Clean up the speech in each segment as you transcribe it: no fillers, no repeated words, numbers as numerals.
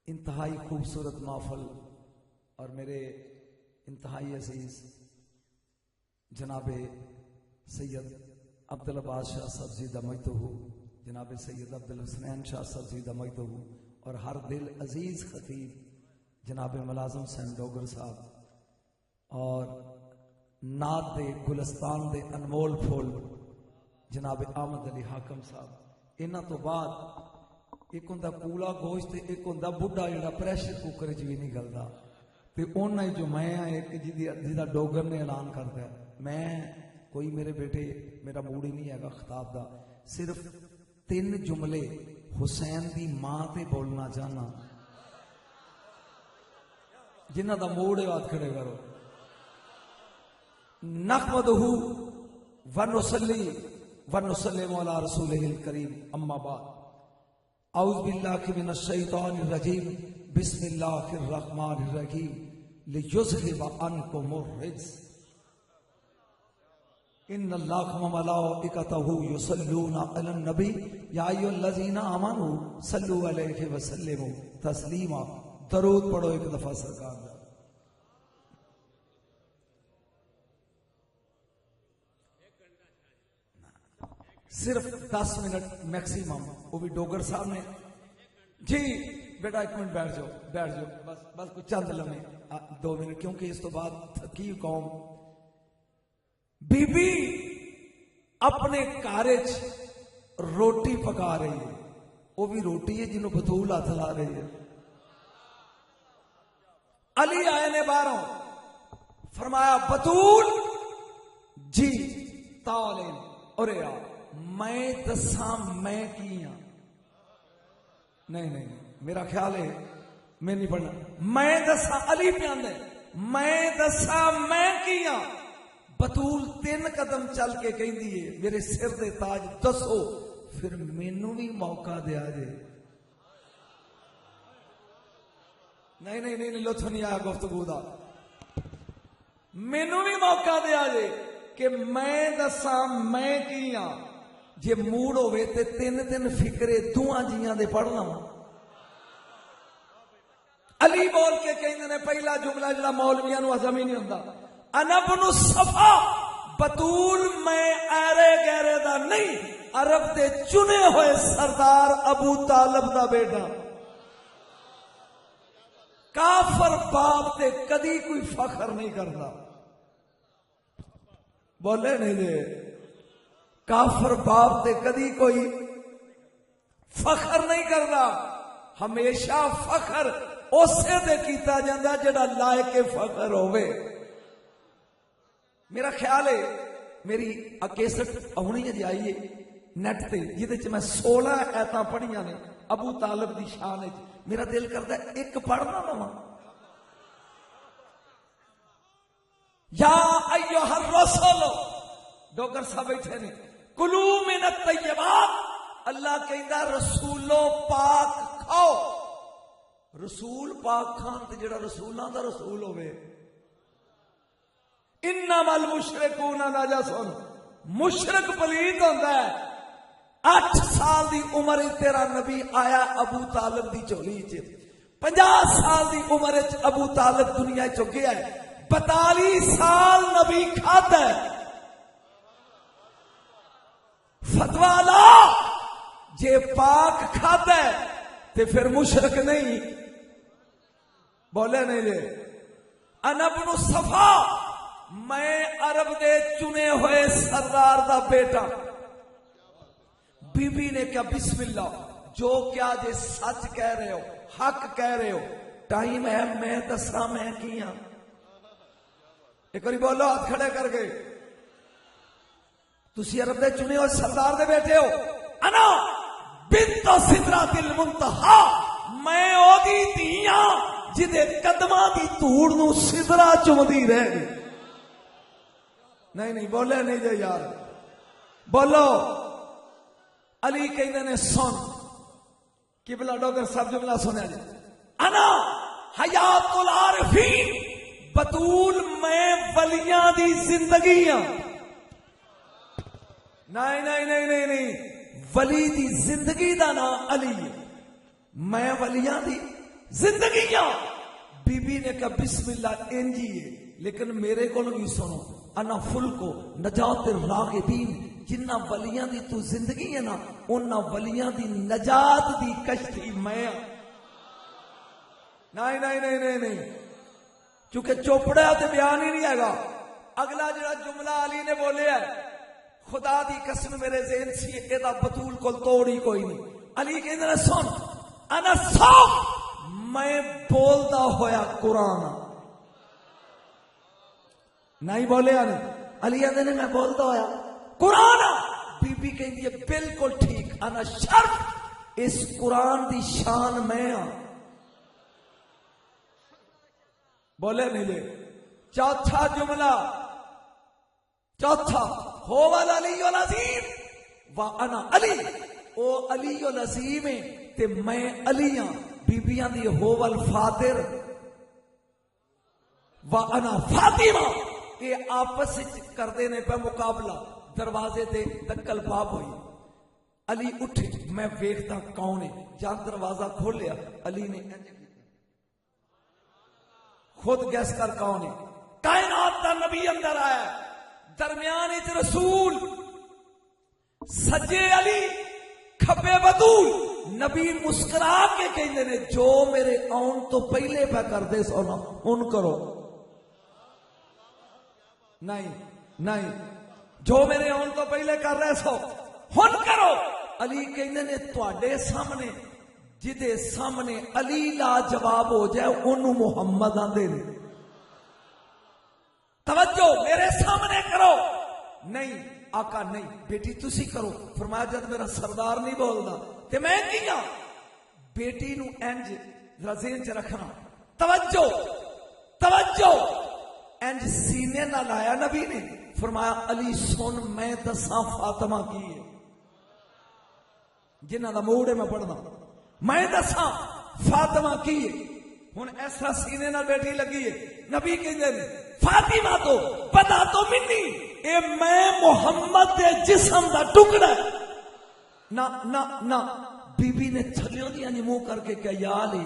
انتہائی خوبصورت محفل اور میرے انتہائی عزیز جناب سید عبدالعباس شاہ صاحب زیدہ مجدہ، جناب سید عبدالحسنین شاہ صاحب زیدہ مجدہ، اور ہر دل عزیز خطیب جناب ملازم حسین ڈوگر صاحب، اور نعت دے گلستان دے انمول پھول جناب احمد علی حاکم صاحب۔ انہاں تو بعد ایک ہوندا کولا گوشت، ایک ہوندا بڈھا جڑا پریشر کوکر وچ بھی نہیں گلدا، تے انہاں جو میں ایک جہاں ڈوگر نے اعلان کرتا ہے، میں کوئی میرے بیٹے میرا موڈ ہی نہیں ہے خطاب دا، صرف 3 جملے حسین دی ماں تے بولنا چاہنا، جنہ دا موڈ ہے ہاتھ کھڑے کرو۔ نحمدہ ونصلی ونسلم علی رسولہ الکریم، اما بعد، اعوذ باللہ من الشیطان الرجیم، بسم اللہ الرحمن الرحیم، لیذہب عنکم الرجس، ان اللہ وملائکتہ یصلون علی النبی یا ایھا الذین آمنوا صلوا علیہ وسلموا تسلیما۔ درود پڑھو ایک دفعہ سرکار دا۔ صرف 10 منٹ میکسیمم، وہ بھی ڈوگر صاحب نے۔ جی بیٹا ایک منٹ بیٹھ جاؤ، بیٹھ جاؤ، بس کچھ چند لمحے 2 منٹ، کیونکہ اس تو بعد تھکی قوم۔ بی بی اپنے کارج روٹی پکا رہی ہے، وہ بھی روٹی ہے جنہوں بطول ہاتھ لا رہی ہے۔ علی آئے نے باہروں، فرمایا بطول جی تالین، اور میں دساں میں کی ہاں؟ نہیں میرا خیال ہے میں نہیں پڑھنا، میں دساں علی پیاندے، میں دساں میں کی ہاں؟ بطول 3 قدم چل کے کہیں دیئے میرے سر دے تاج دسو، پھر مینوں بھی موقع دیا جے۔ نہیں لطف نہیں آیا گفتگو دا، مینوں بھی موقع دیا جے کہ میں دساں میں کی ہاں۔ جے موڑ ہوئے تے 3 فکرے دوہاں جیاں دے پڑھنا۔ علی بول کے کہیں نے پہلا جملہ جڑا مولویاں نو ہضم ہی نہیں ہوندا، انا ابن صفا، بطول میں ایرے گہرے دا نہیں، عرب دے چنے ہوئے سردار ابو طالب دا بیٹا۔ کافر باپ تے کدی کوئی فخر نہیں کرتا، بولے نہیں دے، کافر باپ تے کدی کوئی فخر نہیں کرتا، ہمیشہ فخر اسے دے کیتا جاندہ جڑا لائق فخر ہوئے۔ میرا خیال ہے میری کیسٹ ہونی جی آئی ہے نیٹ تے، جہدے میں 16 ایتاں پڑھیاں نے ابو طالب دی شان ہے۔ میرا دل کرتا ہے ایک پڑھنا لواں۔ یا ایھا الرسول، ڈوگر صاحب بیٹھے نے، کلو من الطیبات، اللہ کہندا رسولو پاک کھاؤ۔ رسول پاک کھان تے جڑا رسولاں دا رسول ہوئے۔ انما المشرکون نجس، مشرک پلید ہوندا ہے۔ 8 سال دی عمر تیرا نبی آیا ابو طالب دی چولی چ، 50 سال دی عمر چ ابو طالب دنیا چ گیا ہے، 42 سال نبی کھاتا ہے۔ فتویٰ لا، جے پاک کھاتا ہے تے پھر مشرک نہیں۔ بولے نہیں جے، انا ابن صفا، میں عرب دے چنے ہوئے سردار دا بیٹا۔ بی بی نے کہا بسم اللہ، جو کیا جے سچ کہہ رہے ہو، حق کہہ رہے ہو، ٹائم ہے میں دساں میں کی ہاں۔ ایک باری بولو ہاتھ کھڑے کر کے، تسی عرب دے چنے ہوئے سردار دے بیٹے ہو۔ انا بنت سدرۃ المنتہا، میں او دی دھیاں جدے قدماں دی دھوڑ نو سدرا چومدی رہ گئی۔ نہیں بولے نہیں جے یار، بولو۔ علی کہندے نے سن، قبلہ ڈوگر صاحب جملہ سنیا جی، انا حیات العارفین، بطول میں ولیاں دی زندگی ہاں۔ نہیں ولی دی زندگی دا نام علی ہے۔ میں ولیاں دی زندگیاں بی بی نے کہا بسم اللہ انجی ہے لیکن میرے کو بھی سنو انا فل کو نجات الراغبین جنہ ولیاں دی تو زندگی ہے نا انہ ولیاں دی نجات دی کشتی میں نہیں نہیں نہیں نہیں نہیں چونکہ چوپڑا تے بیان ہی نہیں آئے گا اگلا جڑا جملہ علی نے بولے ہے خدا دی قسم میرے ذہن سی ایدہ بطول کو توڑی کوئی نہیں علی کہ اندر سن انا صاف میں بولدا ہویا قرآن نہیں بولے علی اندر میں بولدا ہویا قرآن بی بی کہیں یہ بالکل ٹھیک انا شرف اس قرآن دی شان میں بولے نہیں لے چوتھا جملہ چوتھا هو العلی العظیم وانا علی او علی العظیم تے میں علی ہاں بیبیاں دی هو الفاتر وانا فاطمہ یہ آپس کردے نے پہ مقابلہ دروازے تے دکل باب ہوئی علی اٹھے میں ویکھتا کون ہے جان دروازہ کھول لیا علی نے خود گیس کر کون ہے کائنات دا نبی اندر آیا درمیان ایچ رسول سجے علی کھبے بدول نبی مسکرا کے کہنے نے جو میرے آن تو پہلے پہ کر دے سونا ان کرو نہیں نہیں جو میرے آن تو پہلے کر رہے سو ہن کرو علی کہنے نے تواڈے سامنے جدے سامنے علی لا جواب ہو جائے انہوں محمد آندے نے توجہ میرے سامنے کرو نہیں آقا نہیں بیٹی تسی کرو فرمایا جد میرا سردار نہیں بولدا تے میں کیا بیٹی نو انج رزین چ رکھنا توجہ توجہ انج سینے نہ لایا نبی نے فرمایا علی سن میں دساں فاطمہ کی ہے جنہ دا موڑے میں پڑھنا میں دساں فاطمہ کی ہے ہن ایسا سینے نہ بیٹی لگی ہے نبی کہندے نے فاطمہ تو پتا تو منی اے میں محمد دے جسم دا ٹکڑا نہ نہ نہ بی بی نے تھلیوں دیا نہیں منہ کر کے کہا یا علی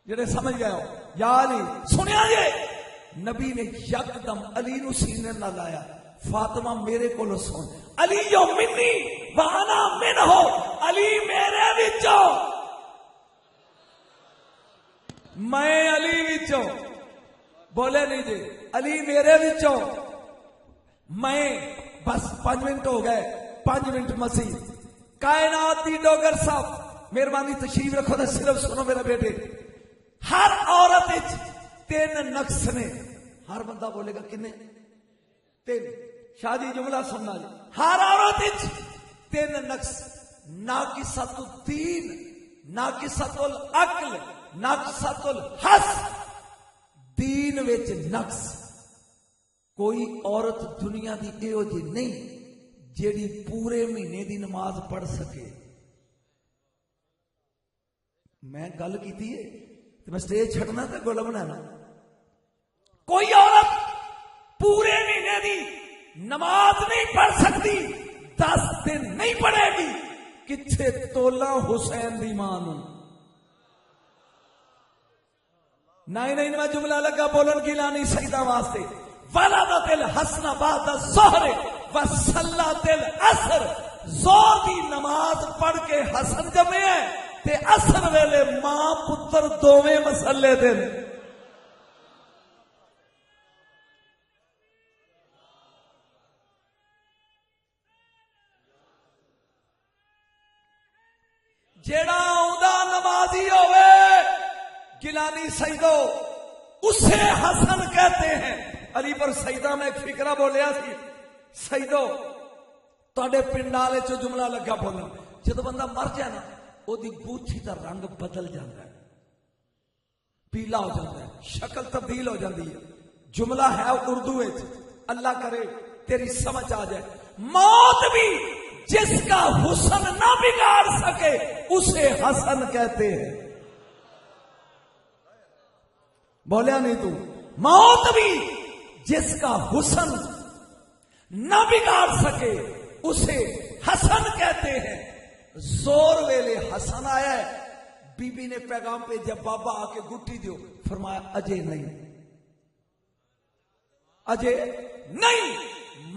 جڑے سمجھ گئے ہو یا علی سنیا یہ نبی نے یکدم علی نو سینے نہ لایا فاطمہ میرے کو سن علی یو منی وانا من ہو علی میرے وچوں میں علی وچوں بولے نہیں جی علی میرے وچوں میں بس 5 منٹ ہو گئے 5 منٹ مسیح کائنات دی ڈوگر صاحب مہربانی تشریف رکھو نا صرف سنو میرا بیٹے ہر عورت 3 نقص نے ہر بندہ بولے گا کنے 3 شادی جملہ سننا جی ہر عورت 3 نقص ناقصۃ الدین ناقصۃ العقل ناقصۃ الحس دین وچ نقص کوئی عورت دنیا دی ایو جی نہیں جیڑی پورے مہینے دی نماز پڑھ سکے میں گل کیتی ہے تے میں سٹیج چھڈنا تے گل بنانا کوئی عورت پورے مہینے دی نماز نہیں پڑھ سکتی 10 دن نہیں پڑھے گی کتھے تولا حسین دی ماں نوں نہیں میں جملہ لگا بولن گیلانی سجدہ واسطے ولدت الحسن بعد الظہر وصلت العصر زور دی نماز پڑھ کے حسن جمع ہے تے عصر ویلے ماں پتر دوویں مسلے دن جیڑا اوندا نمازی ہوئے گیلانی سیدو اسے حسن کہتے ہیں علی پر سیدہ میں ایک فکرہ بولیا سی سیدو تواڈے پنڈالے چو جملہ لگا بولنا جدو بندہ مر جائے نا او دی بوتھی دا رنگ بدل جاتا ہے پیلا ہو جاتا ہے شکل تبدیل ہو جاتی ہے جملہ ہے اردو وچ اللہ کرے تیری سمجھ آ جائے موت بھی جس کا حسن نہ بگاڑ سکے اسے حسن کہتے ہیں بولیا نہیں تو موت بھی جس کا حسن نہ بگاڑ سکے اسے حسن کہتے ہیں زور ویلے حسن آیا ہے، بی بی نے پیغام پہ جب بابا آ کے گٹی دیو، فرمایا اجے نہیں، اجے نہیں،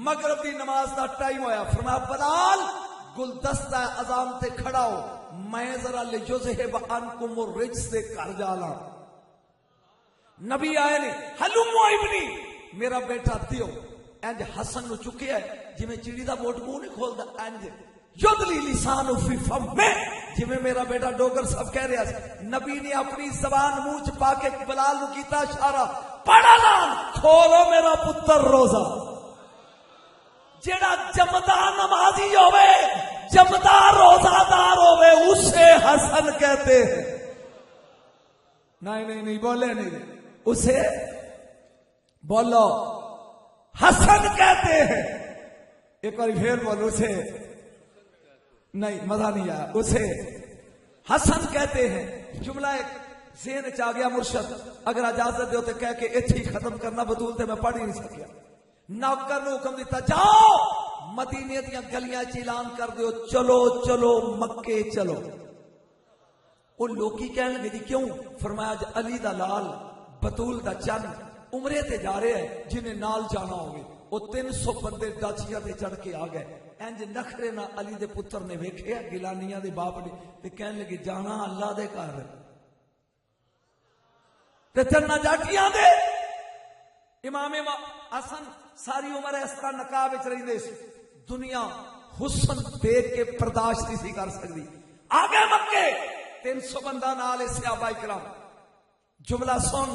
مغرب دی نماز دا ٹائم ہویا، فرمایا بلال گلدستہ اذان تے کھڑا ہو، میں ذرا لیجزہب عنکم الرجس سے کر جانا۔ نبی آئے نے حلوم ابنی، میرا بیٹا دیو، اینج حسن نو چکیا ہے جی میں چڑی دا بوٹ منہ نہیں کھولدا، اینج یدلی لسان فی فم میں، جی میں میرا بیٹا ڈوگر سب کہہ رہا ہے۔ نبی نے اپنی زبان منہ چ پا کے بلال نو کیتا اشارہ، پڑھا لان کھولو میرا پتر روزہ۔ جیڑا جمدا نمازی ہوئے، جمدا روزہ دار ہوئے، اسے حسن کہتے ہیں۔ نہیں بولے نہیں، اسے بولو حسن کہتے ہیں۔ ایک بار پھر بولو، اسے نہیں، مزہ نہیں آیا، اسے حسن کہتے ہیں۔ جملہ ایک ذہن چ آ گیا، مرشد اگر اجازت دیو تو کہہ کے ایتھے ہی ختم کرنا، بدول تے میں پڑھ ہی نہیں سکیا۔ نوکر نے حکم دیتا، جاؤ مدینے دیاں گلیاں چ اعلان کر دیو، چلو چلو مکے چلو۔ وہ لوکی کہنے لگے جی کیوں؟ فرمایا جی علی دا لال بطول دا چن عمرے تے جا رہے ہیں، جنہیں نال جانا ہوگے۔ وہ 300 بندے ڈاچیاں تے چڑھ کے آ گئے، انج نخرے نہ علی دے پتر نے ویکھیا، گیلانیاں دے باپ نے، تے کہنے لگے جانا اللہ دے گھر تے چلنا جاٹیاں دے۔ امام حسن ساری عمر اس طرح نقاب وچ رہندے سی، دنیا حسن دیکھ کے برداشت نہیں سی کر سکتی۔ آگے مکے 300 بندہ نال صحابہ کرام، جملہ سن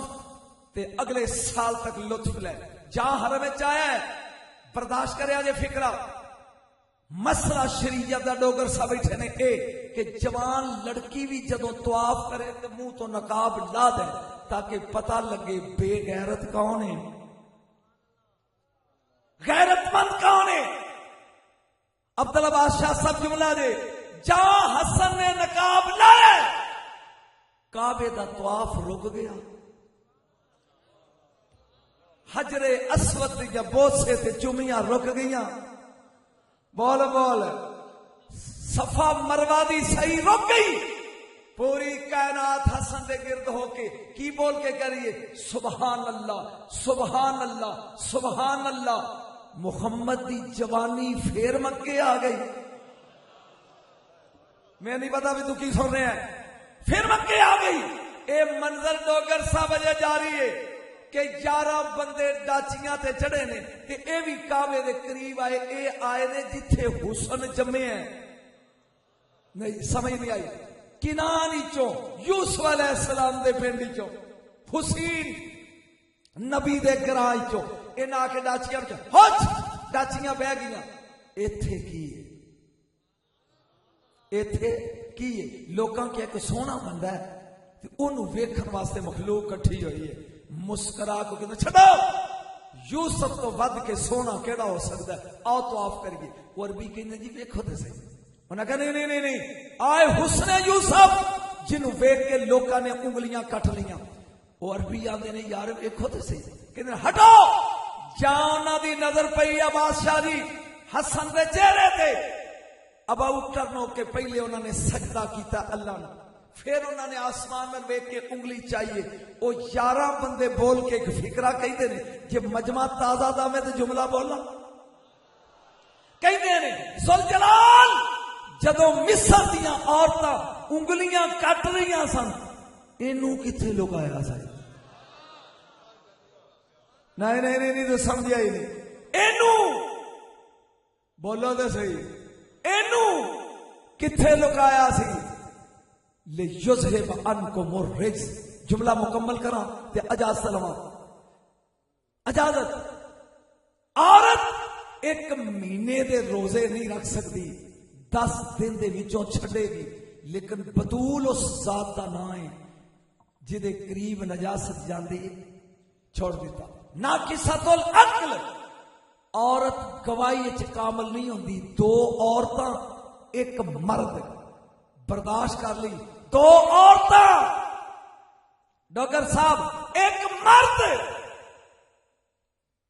تے اگلے سال تک لطف لے۔ جہاں حرم وچ آیا ہے برداشت کریا جے فکرہ، مسئلہ شریعت دا ڈوگر سا بیٹھے نے اے کہ جوان لڑکی بھی جدوں طواف کرے تے منہ تو نقاب لا دے تاکہ پتہ لگے بے غیرت کون ہے، غیرت مند کون ہے۔ عبداللہ بادشاہ سب جملہ دے، جہاں حسن نے نقاب لایا کعبے دا طواف رک گیا، حجر اسود یا بوسے تے چومیاں رک گئیاں، بول بول صفا مروہ دی صحیح رک گئی، پوری کائنات حسن دے گرد ہو کے کی بول کے کریے سبحان اللہ سبحان اللہ سبحان اللہ۔ محمد دی جوانی پھر مکے آ گئی، میں نہیں پتا بھی تو کی سن رہے ہیں، پھر مکے آ گئی۔ اے منظر ڈوگر سا بجے جاری ہے کہ 11 بندے ڈاچیاں تے چڑھے نے تے اے بھی کعبے دے قریب آئے، اے آئے نے جتھے حسن جمے ہیں۔ نہیں سمجھ نہیں آئی، کنانی چوں یوسف علیہ السلام دے پنڈی چوں، حسین نبی دے گرائی چوں، اے نہ کے ڈاچیاں چوں ہوچ ڈاچیاں بہ گیاں۔ ایتھے کی ایتھے کی لوکاں کے ایک سونا بندہ ہے تے اونوں ویکھن واسطے مخلوق کٹھی ہوئی ہے، مسکرا کو کہتے چھڑو یوسف تو ود کے سونا کیڑا ہو سکتا ہے، آؤ تو آف کریے۔ اور بھی کہنے جی ویکھو تے صحیح، انہاں کہا نہیں آئے حسن یوسف جنوں ویکھ کے لوکاں نے انگلیاں کٹ لیاں۔ اور بھی آندے نے یار ویکھو تے صحیح، کہندے ہٹو، جاں انہاں دی نظر پئی ہے بادشاہ دی حسن دے چہرے تے، ابا اٹھنوں کے پہلے انہوں نے سجدہ کیتا اللہ نے، پھر انہوں نے آسمان میں دیکھ کے انگلی چاہیے، وہ 11 بندے بول کے ایک فکرہ کہتے ہیں کہ مجمع تازہ دا میں تو جملہ بولا کہتے ہیں ذوالجلال جدوں مصر دیاں عورتاں انگلیاں کٹ رہی سن، اینوں کتھے لگایا سی؟ نہیں تو سمجھا ہی نہیں، اینوں بولو تو صحیح، اینوں کتھے لگایا سی؟ لِيُذْهِبَ عَنْكُمُ الرِّجْسَ۔ جملہ مکمل کرا تے اجازت لواں، اجازت۔ عورت ایک مہینے دے روزے نہیں رکھ سکتی، 10 دن دے وچوں چھڈے گی، لیکن بطول اس ذات دا نام ہے جدے قریب نجاست جاندی چھوڑ دیتا۔ ناقصۃ العقل، عورت گواہی وچ کامل نہیں ہوندی، 2 عورتاں ایک مرد برداشت کر لی، 2 عورتاں ڈاکٹر صاحب ایک مرد،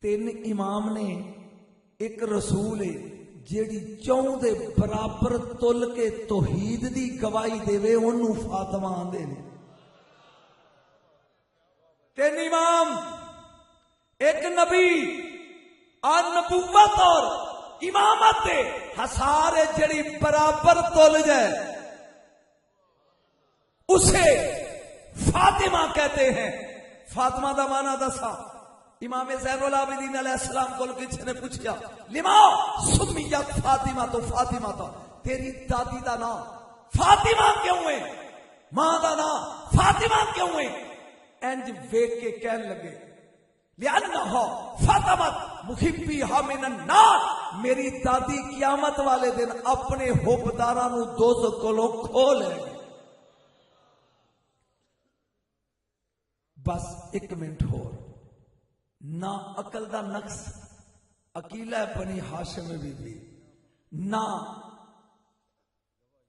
3 امام نے، ایک رسول ہے، جیڑی چوں دے برابر تل کے توحید دی گواہی دے انہوں فاطمہ آندے نے. تین امام ایک نبی اور نبوت اور امامت دے حسار جڑی برابر تول جائے اسے فاطمہ کہتے ہیں. فاطمہ دا معنی دسا. امام زین العابدین علیہ السلام کو کسی نے پوچھا لما سمیت فاطمہ تو فاطمہ تو تیری دادی دا نام فاطمہ کیوں ہے ماں دا نام فاطمہ کیوں ہے؟ انج ویک کے کہنے لگے لأنہا فاطمت محبیہا من النار میری دادی قیامت والے دن اپنے حبداراں نو دوزخ کولوں کھولے. بس ایک منٹ ہو نہ عقل دا نقص عقیلہ بنی ہاشم بی بی نہ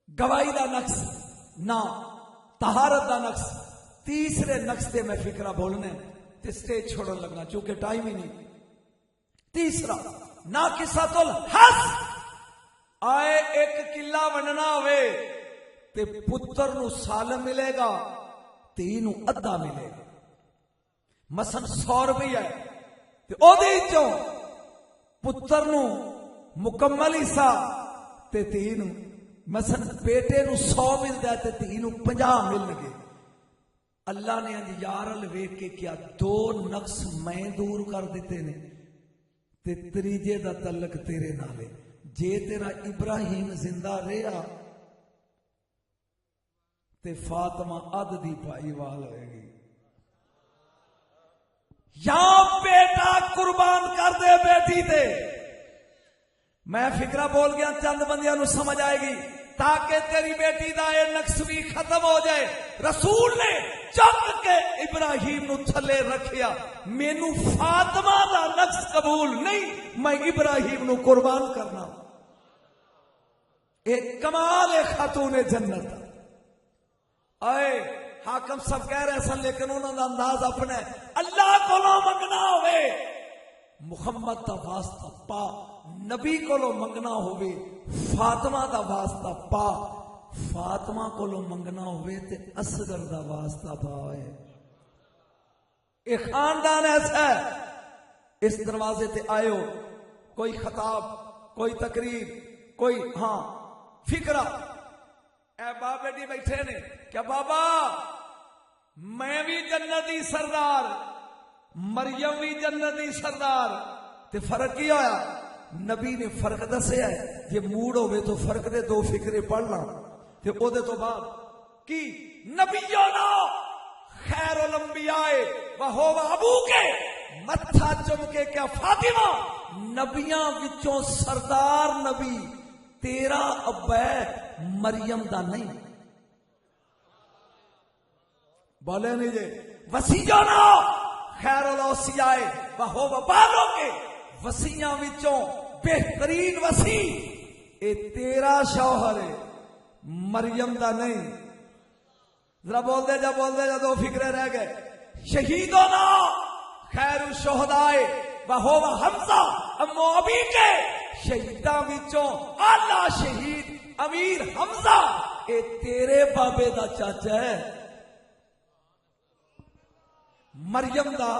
گواہی دا نقص نہ طہارت دا نقص. تیسرے نقص تے میں فکرہ بولنے تے سٹیج چھوڑن لگنا چونکہ ٹائم ہی نہیں. تیسرا ناقصۃ الحظ آئے ایک قلعہ وننا ہوئے تے پتر نو سالم ملے گا تینو ادھا ملے گا. مثلا 100 روپیہ ہے تے او دے چوں پتر نو مکمل حصہ تے تینو مثلا بیٹے نو 100 ملدا ہے تے تینو 50 مل گے. اللہ نے انج یار ویکھ کے کیا دو نقص میں دور کر دیتے نے تے تریجے دا تعلق تیرے نال ہے. جے تیرا ابراہیم زندہ رہا تے فاطمہ اد دی پائی وال ہوئے گی. یا بیٹا قربان کر دے بیٹی تے. میں فکرہ بول گیا چند بندیاں نو سمجھ آئے گی تاکہ تیری بیٹی دا یہ نقص بھی ختم ہو جائے. رسول نے چک کے ابراہیم نو تھلے رکھیا مینو فاطمہ دا نقص قبول نہیں میں ابراہیم نو قربان کرنا. ایک کمال خاتون جنت. آئے حاکم سب کہہ رہے سن لیکن انہوں نے انداز اپنے اللہ کو لو منگنا ہوئے محمد دا واسطہ پا نبی کو لو منگنا ہوئے فاطمہ دا واسطہ پا فاطمہ کو لو منگنا ہوئے تے اصغر دا واسطہ پاوے. ایک خاندان ایسا ہے اس دروازے تے آئے ہو کوئی خطاب کوئی تقریر کوئی ہاں فکرہ اے باپ بیٹی بیٹھے نے کیا بابا میں بھی جنتی سردار مریم بھی جنتی سردار تے فرق کیا ہویا؟ نبی نے فرق دسیا ہے جے موڈ ہوئے تو فرق دے دو فکرے پڑھنا تے او دے تو بعد کی نبینا خیر الانبیاء وہو ابو کے متھا چم کے کیا فاطمہ نبیاں وچوں سردار نبی تیرا ابا مریم دا نہیں بولے نہیں جے وسیعنا خیر الاوصیاء وہو بالو کے وسیعاں وچوں بہترین وسیع اے تیرا شوہر ہے مریم دا نہیں. ذرا بول دے جا دو فکرے رہ گئے. شہیدنا خیر الشہداء وہو حمزہ امو ابی کے شہیداں وچوں اعلی شہید امیر حمزہ اے تیرے بابے دا چاچا ہے. مریم دا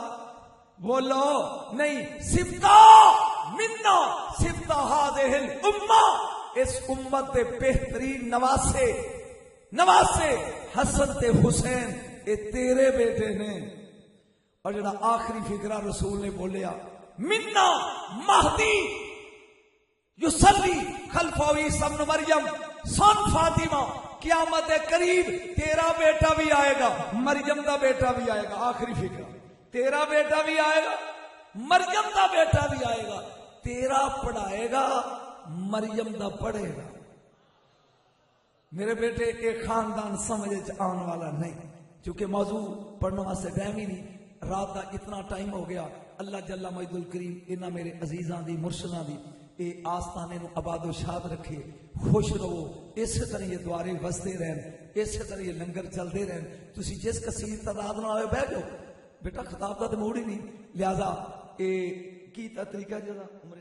بولو نہیں صفتا منا صفتا ہذہ الامہ اس امت دے بہترین نواسے حسن تے حسین اے تیرے بیٹے نے. اور جڑا آخری فکرہ رسول نے بولیا منا مہدی یصلی خلف عیسی ابن مریم سن فاطمہ قیامت قریب تیرا بیٹا بھی آئے گا مریم دا بیٹا بھی آئے گا. آخری فکر تیرا بیٹا بھی آئے گا مریم دا بیٹا بھی آئے گا. تیرا پڑھائے گا مریم دا پڑھے گا. میرے بیٹے ایک خاندان سمجھ آن والا نہیں چونکہ موضوع پڑھنے واسطے ٹائم ہی نہیں. رات کا اتنا ٹائم ہو گیا. اللہ جل مجد الکریم انہاں میرے عزیزاں دی مرشداں دی اے آستانے نو آباد و شاد رکھے. خوش رہو اسی طرح یہ دوارے وستے رہن اسی طرح یہ لنگر چلتے رہن. تسی جس کثیر تعداد نہ آئے بیٹھ جاؤ بیٹا خطاب کا تو موڑ ہی نہیں. لہذا اے کی طریقہ جدا عمر